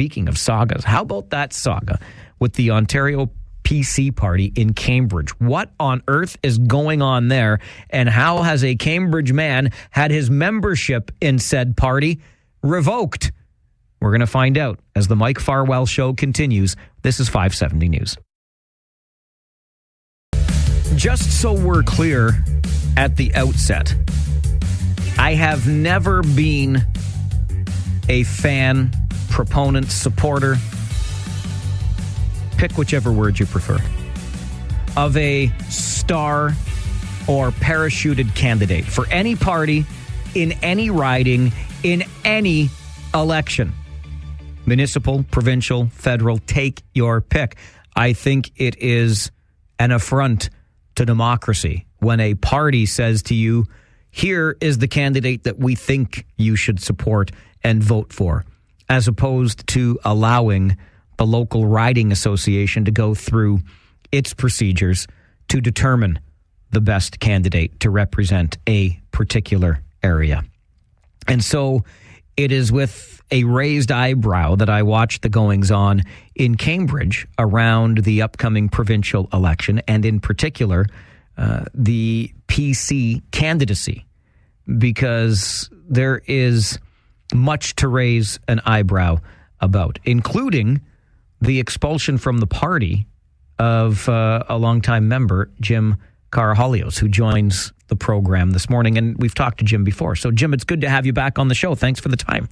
speaking of sagas, how about that saga with the Ontario PC party in Cambridge? What on earth is going on there? And how has a Cambridge man had his membership in said party revoked? We're going to find out as the Mike Farwell Show continues. This is 570 News. Just so we're clear at the outset, I have never been a fan, proponent, supporter, pick whichever word you prefer, of a star or parachuted candidate for any party, in any riding, in any election. Municipal, provincial, federal, take your pick. I think it is an affront to democracy when a party says to you, here is the candidate that we think you should support and vote for, as opposed to allowing the local riding association to go through its procedures to determine the best candidate to represent a particular area. And so it is with a raised eyebrow that I watched the goings-on in Cambridge around the upcoming provincial election, and in particular, the PC candidacy, because there is much to raise an eyebrow about, including the expulsion from the party of a longtime member, Jim Karahalios, who joins the program this morning. And we've talked to Jim before. So, Jim, it's good to have you back on the show. Thanks for the time.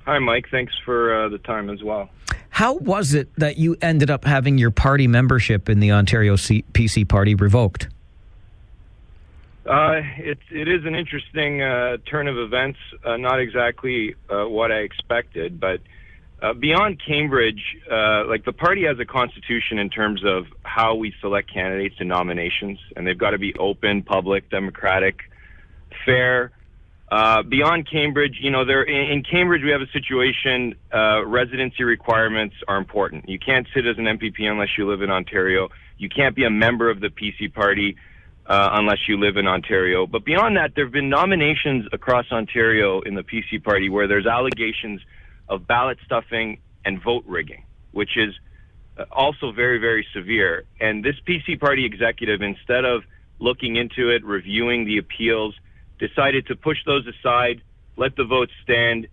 Hi, Mike. Thanks for the time as well. How was it that you ended up having your party membership in the Ontario PC party revoked? It is an interesting turn of events. Not exactly what I expected, but beyond Cambridge, the party has a constitution in terms of how we select candidates in nominations, and they've got to be open, public, democratic, fair. Beyond Cambridge, in Cambridge we have a situation, residency requirements are important. You can't sit as an MPP unless you live in Ontario. You can't be a member of the PC party unless you live in Ontario. But beyond that, there have been nominations across Ontario in the PC party where there's allegations of ballot stuffing and vote rigging, which is also very, very severe. And this PC party executive, instead of looking into it, reviewing the appeals, decided to push those aside, let the vote stand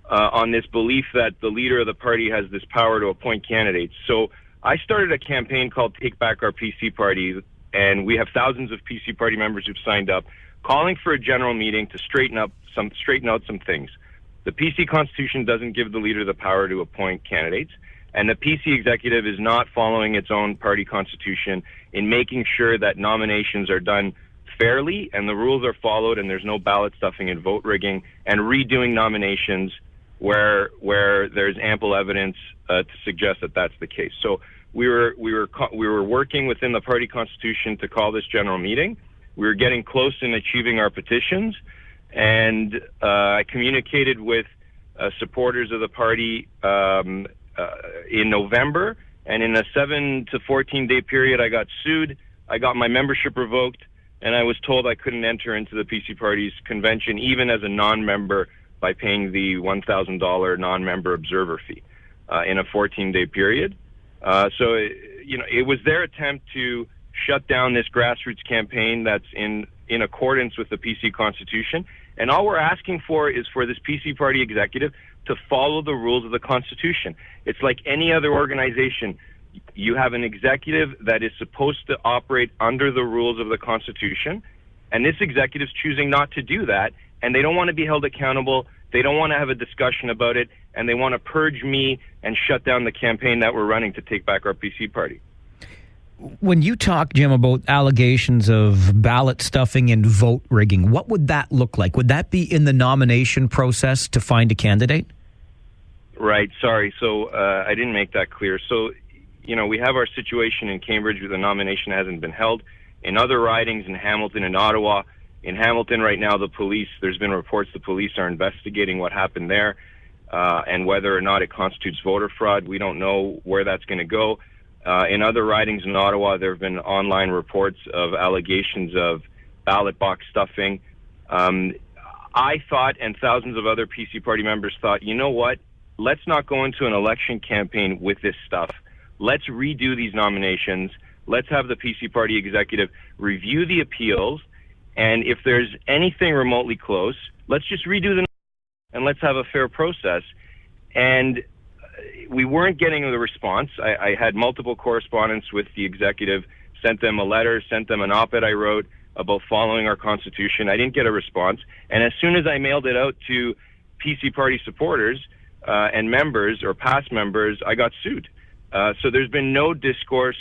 on this belief that the leader of the party has this power to appoint candidates. So I started a campaign called Take Back Our PC Party, and we have thousands of PC party members who've signed up, calling for a general meeting to straighten out some things. The PC Constitution doesn't give the leader the power to appoint candidates, and the PC executive is not following its own party constitution in making sure that nominations are done fairly and the rules are followed and there's no ballot stuffing and vote rigging, and redoing nominations where there's ample evidence to suggest that that's the case. So we were working within the party constitution to call this general meeting. We were getting close in achieving our petitions, and I communicated with supporters of the party in November, and in a 7 to 14 day period I got sued, I got my membership revoked, and I was told I couldn't enter into the PC party's convention even as a non-member by paying the $1,000 non-member observer fee in a 14-day period. So it was their attempt to shut down this grassroots campaign that's in accordance with the PC Constitution. And all we're asking for is for this PC party executive to follow the rules of the Constitution. It's like any other organization. You have an executive that is supposed to operate under the rules of the Constitution, and this executive's choosing not to do that, and they don't want to be held accountable. They don't want to have a discussion about it, and they want to purge me and shut down the campaign that we're running to take back our PC party. When you talk, Jim, about allegations of ballot stuffing and vote rigging, what would that look like? Would that be in the nomination process to find a candidate? Right. Sorry. So I didn't make that clear. So, we have our situation in Cambridge where the nomination hasn't been held. In other ridings in Hamilton and Ottawa, in Hamilton right now, there's been reports the police are investigating what happened there and whether or not it constitutes voter fraud. We don't know where that's going to go. In other ridings in Ottawa, there have been online reports of allegations of ballot box stuffing. I thought, and thousands of other PC party members thought, you know what? let's not go into an election campaign with this stuff. Let's redo these nominations. Let's have the PC Party executive review the appeals. And if there's anything remotely close, let's just redo the and let's have a fair process. And we weren't getting the response. I had multiple correspondence with the executive, sent them a letter, sent them an op-ed I wrote about following our Constitution. I didn't get a response. And as soon as I mailed it out to PC Party supporters and members or past members, I got sued. So there's been no discourse,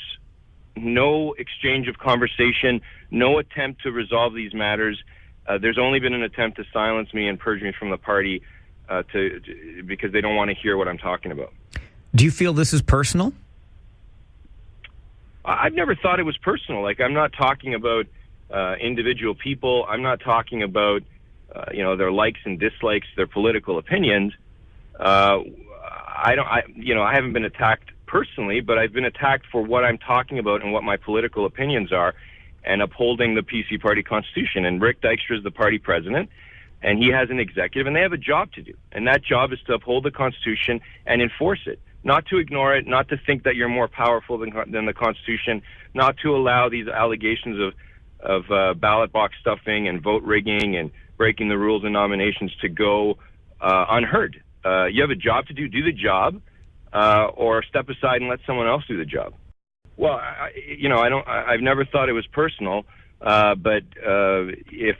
no exchange of conversation, no attempt to resolve these matters. There's only been an attempt to silence me and purge me from the party because they don't want to hear what I'm talking about. Do you feel this is personal? I've never thought it was personal. Like, I'm not talking about individual people. I'm not talking about their likes and dislikes, their political opinions. I haven't been attacked personally, but I've been attacked for what I'm talking about and what my political opinions are, and upholding the PC Party Constitution. And Rick Dykstra is the party president, and he has an executive, and they have a job to do. And that job is to uphold the Constitution and enforce it, not to ignore it, not to think that you're more powerful than the Constitution, not to allow these allegations of ballot box stuffing and vote rigging and breaking the rules and nominations to go unheard. You have a job to do the job, or step aside and let someone else do the job. Well, I've never thought it was personal, but if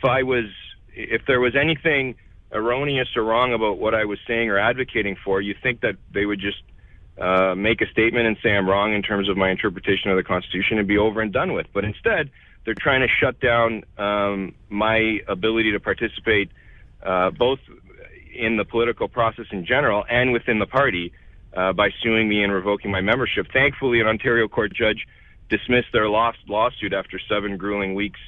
there was anything erroneous or wrong about what I was saying or advocating for, you think that they would just make a statement and say I'm wrong in terms of my interpretation of the Constitution and be over and done with. But instead, they're trying to shut down my ability to participate both in the political process in general and within the party by suing me and revoking my membership. Thankfully, an Ontario court judge dismissed their lawsuit after 7 grueling weeks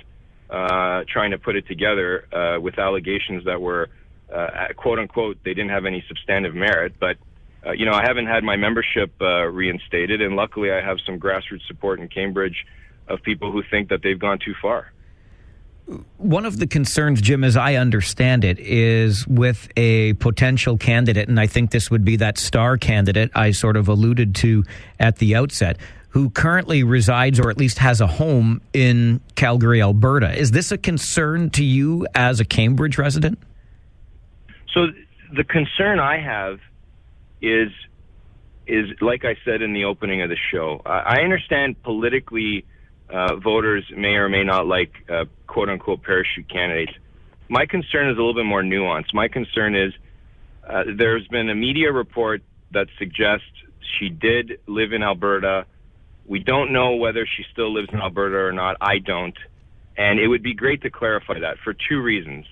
trying to put it together with allegations that were, quote unquote, they didn't have any substantive merit. But, I haven't had my membership reinstated, and luckily I have some grassroots support in Cambridge of people who think that they've gone too far. One of the concerns, Jim, as I understand it, is with a potential candidate, and I think this would be that star candidate I sort of alluded to at the outset, who currently resides or at least has a home in Calgary, Alberta. Is this a concern to you as a Cambridge resident? So the concern I have is like I said in the opening of the show, I understand politically voters may or may not like quote-unquote parachute candidates. My concern is a little bit more nuanced. My concern is there's been a media report that suggests she did live in Alberta. We don't know whether she still lives in Alberta or not. I don't. And it would be great to clarify that for 2 reasons.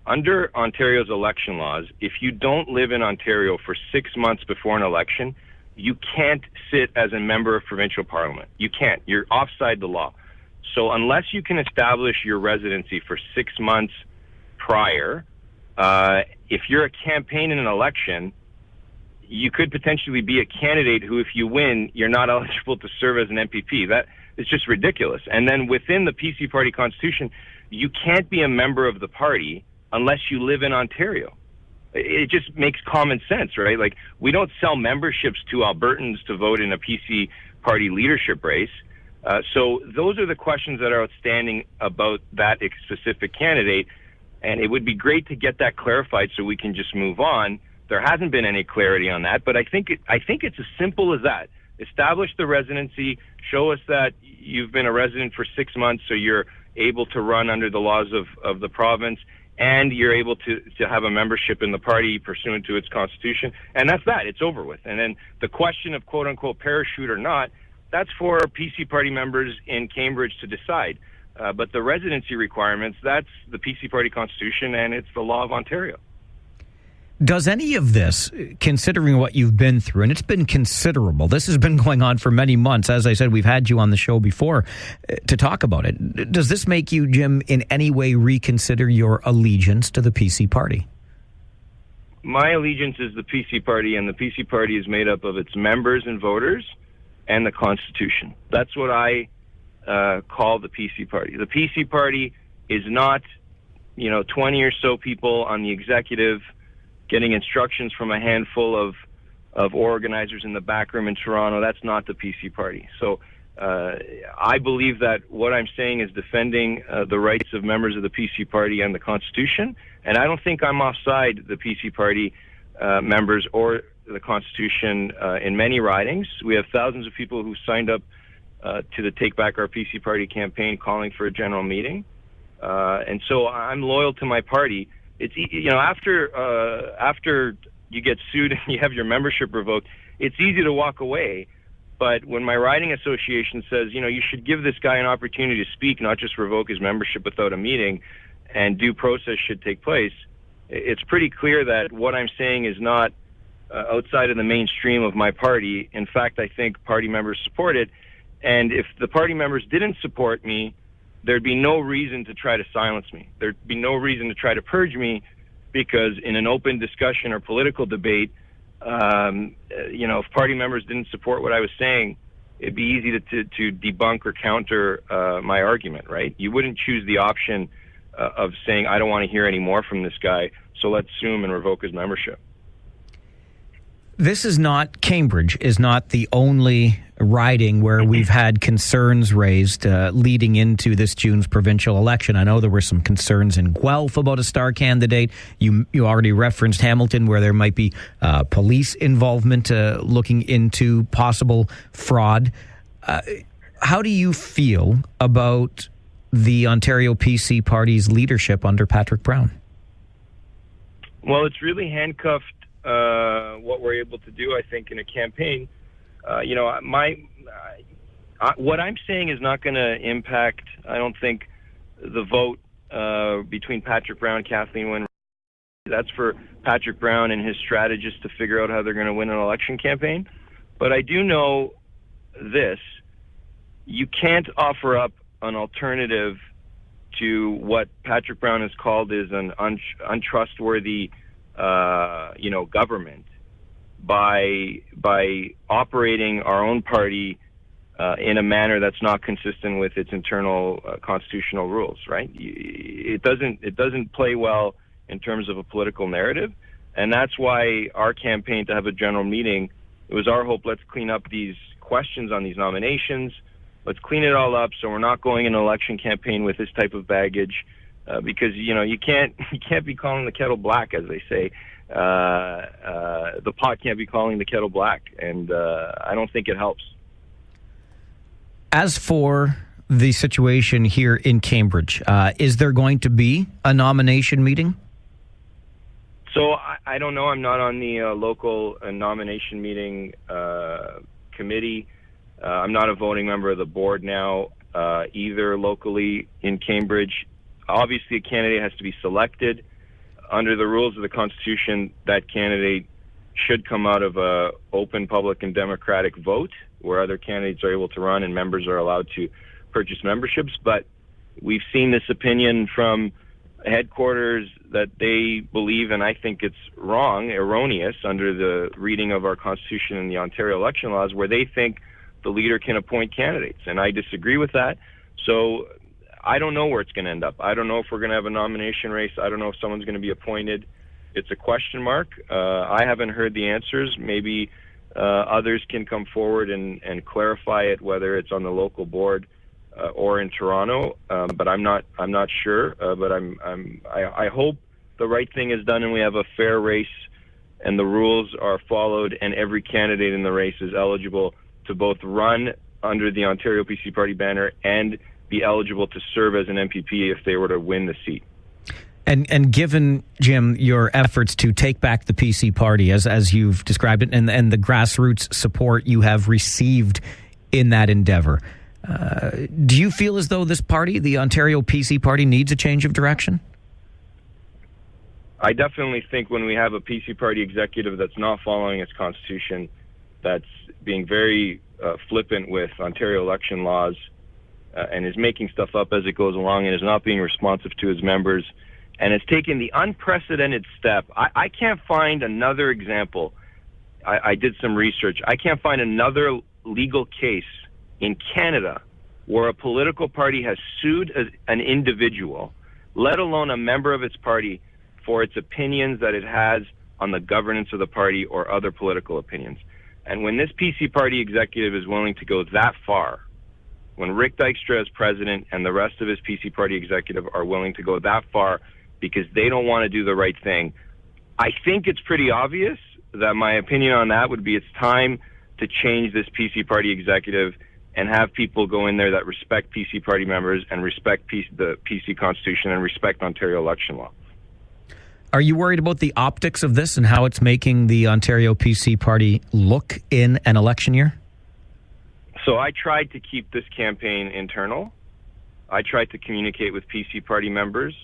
Under Ontario's election laws, if you don't live in Ontario for 6 months before an election, you can't sit as a member of provincial parliament. You can't. You're offside the law. So unless you can establish your residency for 6 months prior, if you're a campaign in an election, you could potentially be a candidate who, if you win, you're not eligible to serve as an MPP. That is just ridiculous. And then within the PC Party Constitution, you can't be a member of the party unless you live in Ontario. It just makes common sense, right? Like, we don't sell memberships to Albertans to vote in a PC Party leadership race. So those are the questions that are outstanding about that specific candidate, and it would be great to get that clarified so we can just move on. There hasn't been any clarity on that, but I think it's as simple as that. Establish the residency, show us that you've been a resident for 6 months, so you're able to run under the laws of the province, and you're able to have a membership in the party pursuant to its constitution. And that's that. It's over with. And then the question of quote-unquote parachute or not, that's for PC Party members in Cambridge to decide. But the residency requirements, that's the PC Party Constitution, and it's the law of Ontario. Does any of this, considering what you've been through, and it's been considerable, this has been going on for many months. As I said, we've had you on the show before to talk about it. Does this make you, Jim, in any way reconsider your allegiance to the PC Party? My allegiance is the PC Party, and the PC Party is made up of its members and voters and the Constitution. That's what I call the PC Party. The PC Party is not, 20 or so people on the executive getting instructions from a handful of of organizers in the back room in Toronto. That's not the PC party. So I believe that what I'm saying is defending the rights of members of the PC party and the Constitution, and I don't think I'm offside the PC party members or the Constitution in many ridings. We have thousands of people who signed up to the Take Back Our PC Party campaign calling for a general meeting. And so I'm loyal to my party. It's, after you get sued and you have your membership revoked, it's easy to walk away. But when my riding association says, you should give this guy an opportunity to speak, not just revoke his membership without a meeting, and due process should take place, it's pretty clear that what I'm saying is not outside of the mainstream of my party. In fact, I think party members support it. And if the party members didn't support me, there'd be no reason to try to silence me. There'd be no reason to try to purge me, because in an open discussion or political debate, if party members didn't support what I was saying, it'd be easy to debunk or counter my argument, right? You wouldn't choose the option of saying, I don't want to hear any more from this guy, so let's sue him and revoke his membership. This is not, Cambridge is not the only riding where we've had concerns raised leading into this June's provincial election. I know there were some concerns in Guelph about a star candidate. You already referenced Hamilton, where there might be police involvement looking into possible fraud. How do you feel about the Ontario PC Party's leadership under Patrick Brown? Well, it's really handcuffed what we're able to do, I think, in a campaign. What I'm saying is not going to impact, I don't think, the vote between Patrick Brown and Kathleen Wynne. That's for Patrick Brown and his strategists to figure out how they're going to win an election campaign. But I do know this: you can't offer up an alternative to what Patrick Brown has called is an untrustworthy government by operating our own party in a manner that's not consistent with its internal constitutional rules, right? It doesn't play well in terms of a political narrative, and that's why our campaign to have a general meeting, it was our hope, let's clean up these questions on these nominations, let's clean it all up so we're not going in an election campaign with this type of baggage. Because you can't be calling the kettle black, as they say. The pot can't be calling the kettle black, and I don't think it helps. As for the situation here in Cambridge, is there going to be a nomination meeting? So I don't know. I'm not on the local nomination meeting committee. I'm not a voting member of the board now either locally in Cambridge. Obviously, a candidate has to be selected. Under the rules of the Constitution, that candidate should come out of a open, public, and democratic vote where other candidates are able to run and members are allowed to purchase memberships. But we've seen this opinion from headquarters that they believe, and I think it's wrong, erroneous, under the reading of our Constitution and the Ontario election laws, where they think the leader can appoint candidates. And I disagree with that. So I don't know where it's going to end up. I don't know if we're going to have a nomination race. I don't know if someone's going to be appointed. It's a question mark. I haven't heard the answers. Maybe others can come forward and clarify it, whether it's on the local board or in Toronto. But I'm not sure. But I hope the right thing is done and we have a fair race and the rules are followed and every candidate in the race is eligible to both run under the Ontario PC Party banner and be eligible to serve as an MPP if they were to win the seat. And given, Jim, your efforts to take back the PC Party, as you've described it, and the grassroots support you have received in that endeavor, do you feel as though this party, the Ontario PC Party, needs a change of direction? I definitely think when we have a PC Party executive that's not following its Constitution, that's being very flippant with Ontario election laws, and is making stuff up as it goes along and is not being responsive to his members and has taken the unprecedented step. I can't find another example. I did some research. I can't find another legal case in Canada where a political party has sued an individual, let alone a member of its party, for its opinions that it has on the governance of the party or other political opinions. And when this PC party executive is willing to go that far, when Rick Dykstra as president and the rest of his PC party executive are willing to go that far because they don't want to do the right thing, I think it's pretty obvious that my opinion on that would be it's time to change this PC party executive and have people go in there that respect PC party members and respect the PC Constitution and respect Ontario election law. Are you worried about the optics of this and how it's making the Ontario PC party look in an election year? So I tried to keep this campaign internal. I tried to communicate with PC party members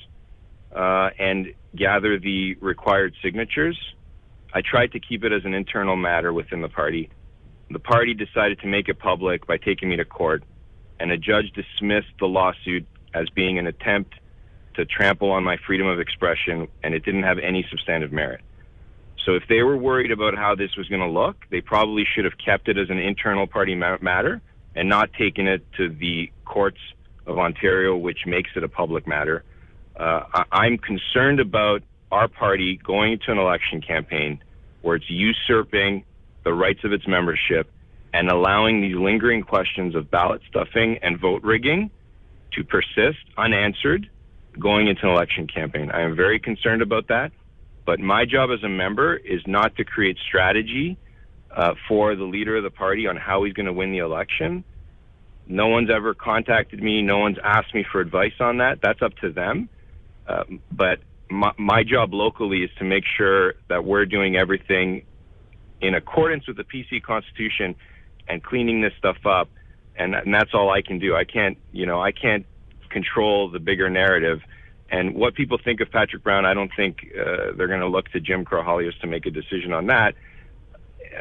and gather the required signatures. I tried to keep it as an internal matter within the party. The party decided to make it public by taking me to court, and a judge dismissed the lawsuit as being an attempt to trample on my freedom of expression, and it didn't have any substantive merit. So if they were worried about how this was going to look, they probably should have kept it as an internal party matter and not taken it to the courts of Ontario, which makes it a public matter. I'm concerned about our party going to an election campaign where it's usurping the rights of its membership and allowing these lingering questions of ballot stuffing and vote rigging to persist unanswered going into an election campaign. I am very concerned about that, but my job as a member is not to create strategy for the leader of the party on how he's going to win the election. No one's ever contacted me. No one's asked me for advice on that. That's up to them. But my job locally is to make sure that we're doing everything in accordance with the PC Constitution and cleaning this stuff up. And that's all I can do. I can't control the bigger narrative. And what people think of Patrick Brown, I don't think they're going to look to Jim Karahalios to make a decision on that.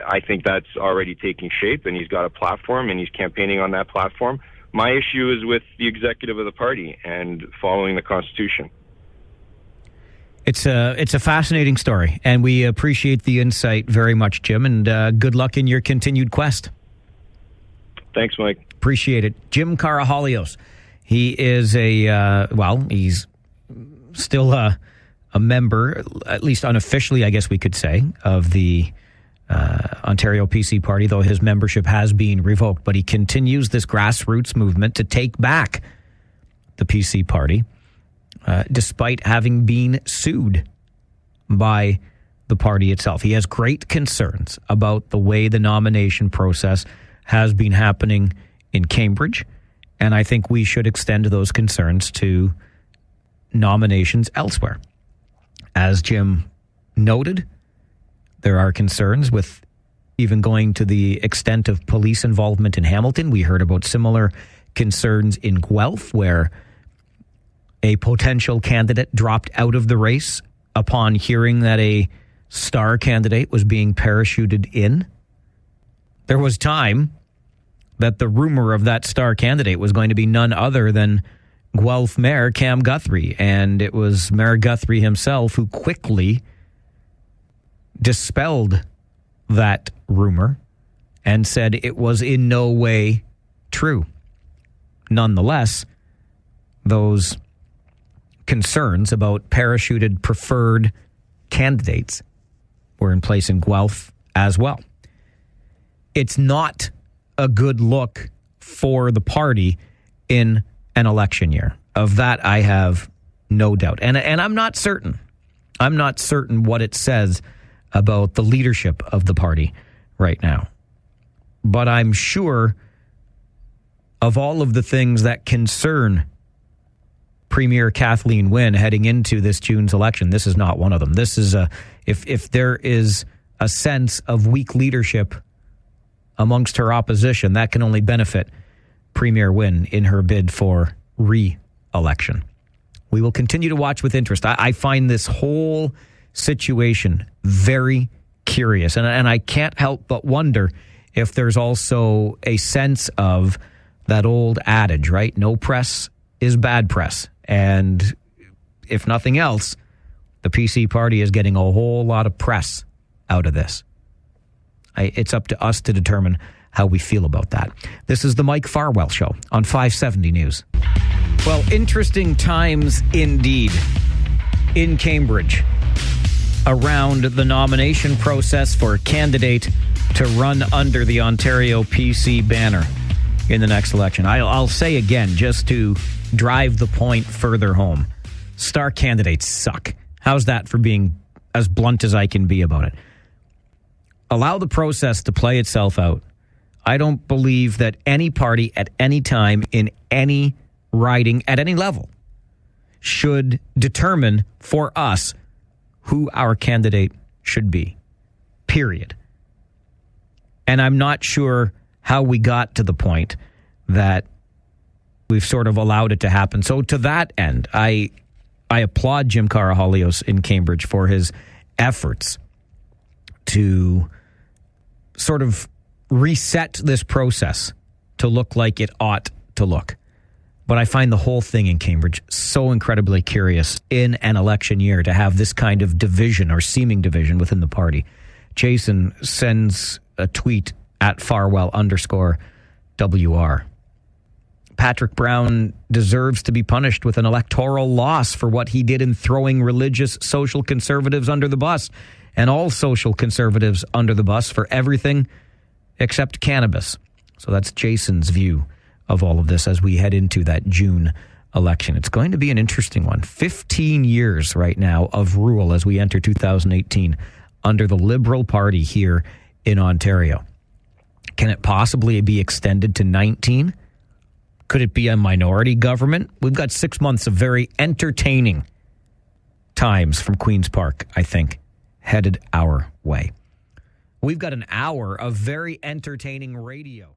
I think that's already taking shape, and he's got a platform, and he's campaigning on that platform. My issue is with the executive of the party and following the Constitution. It's a fascinating story, and we appreciate the insight very much, Jim, and good luck in your continued quest. Thanks, Mike. Appreciate it. Jim Karahalios. He is he's still a member, at least unofficially, I guess we could say, of the Ontario PC party, though his membership has been revoked. But he continues this grassroots movement to take back the PC party, despite having been sued by the party itself. He has great concerns about the way the nomination process has been happening in Cambridge, and I think we should extend those concerns to nominations elsewhere. As Jim noted, there are concerns with even going to the extent of police involvement in Hamilton. We heard about similar concerns in Guelph, where a potential candidate dropped out of the race upon hearing that a star candidate was being parachuted in. There was time that the rumor of that star candidate was going to be none other than Guelph Mayor Cam Guthrie, and it was Mayor Guthrie himself who quickly dispelled that rumor and said it was in no way true. Nonetheless, those concerns about parachuted preferred candidates were in place in Guelph as well. It's not a good look for the party in an election year. Of that, I have no doubt. And I'm not certain. I'm not certain what it says about the leadership of the party right now. But I'm sure of all of the things that concern Premier Kathleen Wynne heading into this June's election, this is not one of them. This is if there is a sense of weak leadership amongst her opposition, that can only benefit Premier Wynne in her bid for re-election. We will continue to watch with interest. I find this whole situation very curious, and I can't help but wonder if there's also a sense of that old adage, right? No press is bad press. And if nothing else, the PC party is getting a whole lot of press out of this. It's up to us to determine how we feel about that. This is the Mike Farwell Show on 570 News. Well, interesting times indeed in Cambridge. around the nomination process for a candidate to run under the Ontario PC banner in the next election. I'll say again, just to drive the point further home, star candidates suck. How's that for being as blunt as I can be about it? Allow the process to play itself out. I don't believe that any party at any time in any riding at any level should determine for us who our candidate should be, period. And I'm not sure how we got to the point that we've sort of allowed it to happen. So to that end, I applaud Jim Karahalios in Cambridge for his efforts to sort of reset this process to look like it ought to look. But I find the whole thing in Cambridge so incredibly curious in an election year to have this kind of division or seeming division within the party. Jason sends a tweet at Farwell _WR. Patrick Brown deserves to be punished with an electoral loss for what he did in throwing religious social conservatives under the bus and all social conservatives under the bus for everything except cannabis. So that's Jason's view of all of this as we head into that June election. It's going to be an interesting one. 15 years right now of rule as we enter 2018 under the Liberal Party here in Ontario. Can it possibly be extended to 19? Could it be a minority government? We've got 6 months of very entertaining times from Queen's Park, I think, headed our way. We've got an hour of very entertaining radio.